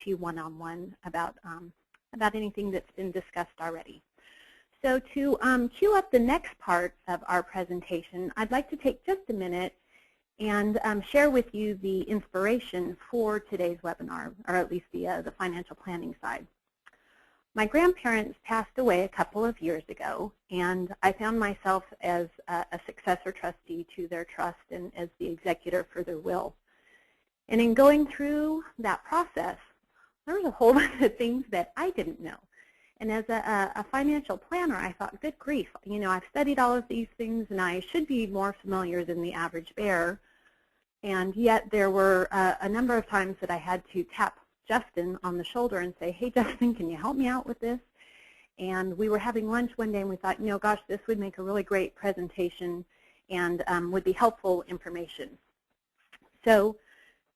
to you one-on-one about anything that's been discussed already. So to cue up the next part of our presentation, I'd like to take just a minute and share with you the inspiration for today's webinar, or at least the financial planning side. My grandparents passed away a couple of years ago, and I found myself as a successor trustee to their trust and as the executor for their will. And in going through that process, there was a whole bunch of things that I didn't know. And as a financial planner, I thought, good grief, you know, I've studied all of these things, and I should be more familiar than the average bear. And yet there were a number of times that I had to tap Justin on the shoulder and say, hey, Justin, can you help me out with this? And we were having lunch one day, and we thought, you know, gosh, this would make a really great presentation and would be helpful information. So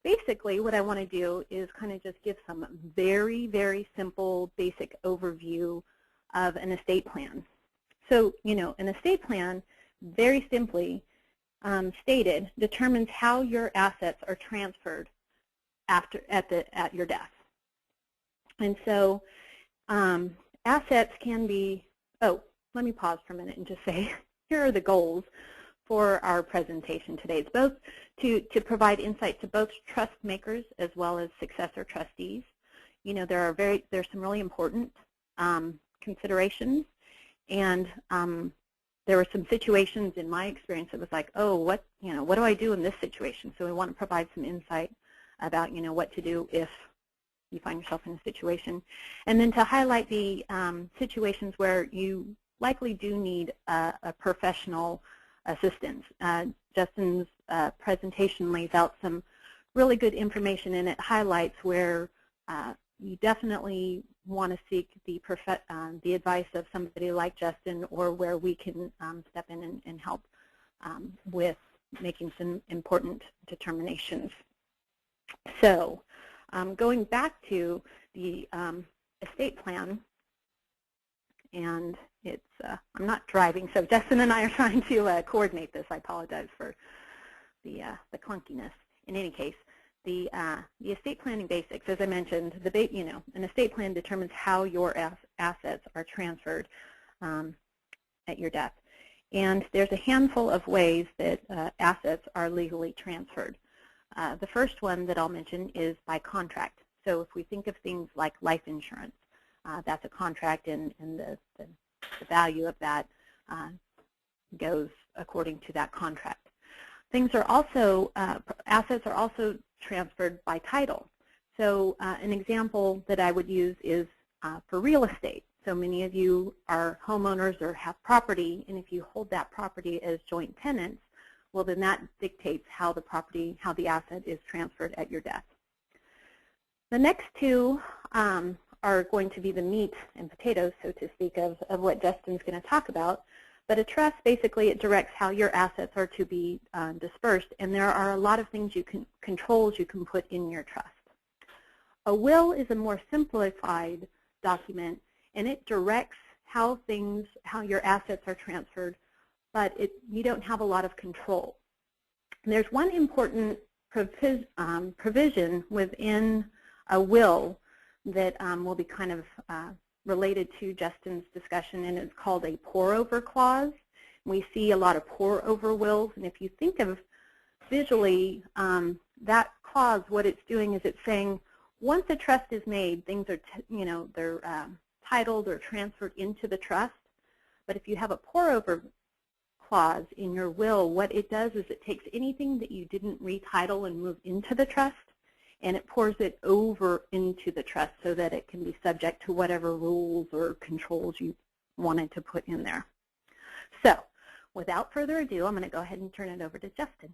basically, what I want to do is kind of just give some very, very simple, basic overview of an estate plan. So, you know, an estate plan, very simply stated, determines how your assets are transferred at your death. And so assets can be, oh, let me pause for a minute and just say, here are the goals for our presentation today. It's both to provide insight to both trust makers as well as successor trustees. You know, there's some really important considerations, and there were some situations in my experience that was like, oh, what do I do in this situation? So we want to provide some insight about, you know, what to do if you find yourself in a situation, and then to highlight the situations where you likely do need a professional assistance. Justin's presentation lays out some really good information, and it highlights where you definitely want to seek the advice of somebody like Justin, or where we can step in and help with making some important determinations. So going back to the estate plan, and it's I'm not driving, so Justin and I are trying to coordinate this. I apologize for the clunkiness. In any case, the estate planning basics, as I mentioned, an estate plan determines how your assets are transferred at your death. And there's a handful of ways that assets are legally transferred. The first one that I'll mention is by contract. So if we think of things like life insurance, that's a contract, and the value of that goes according to that contract. Things are also, assets are also transferred by title. So an example that I would use is for real estate. So many of you are homeowners or have property, and if you hold that property as joint tenants, well, then that dictates how the asset is transferred at your death. The next two are going to be the meat and potatoes, so to speak, of what Justin's going to talk about. But a trust, basically, it directs how your assets are to be dispersed, and there are a lot of things controls you can put in your trust. A will is a more simplified document, and it directs how your assets are transferred, but you don't have a lot of control. And there's one important provision within a will that will be kind of related to Justin's discussion, and it's called a pour-over clause. We see a lot of pour-over wills, and if you think of visually that clause, what it's doing is it's saying once a trust is made, things are they're titled or transferred into the trust. But if you have a pour-over clause in your will, what it does is it takes anything that you didn't retitle and move into the trust, and it pours it over into the trust so that it can be subject to whatever rules or controls you wanted to put in there. So without further ado, I'm going to go ahead and turn it over to Justin.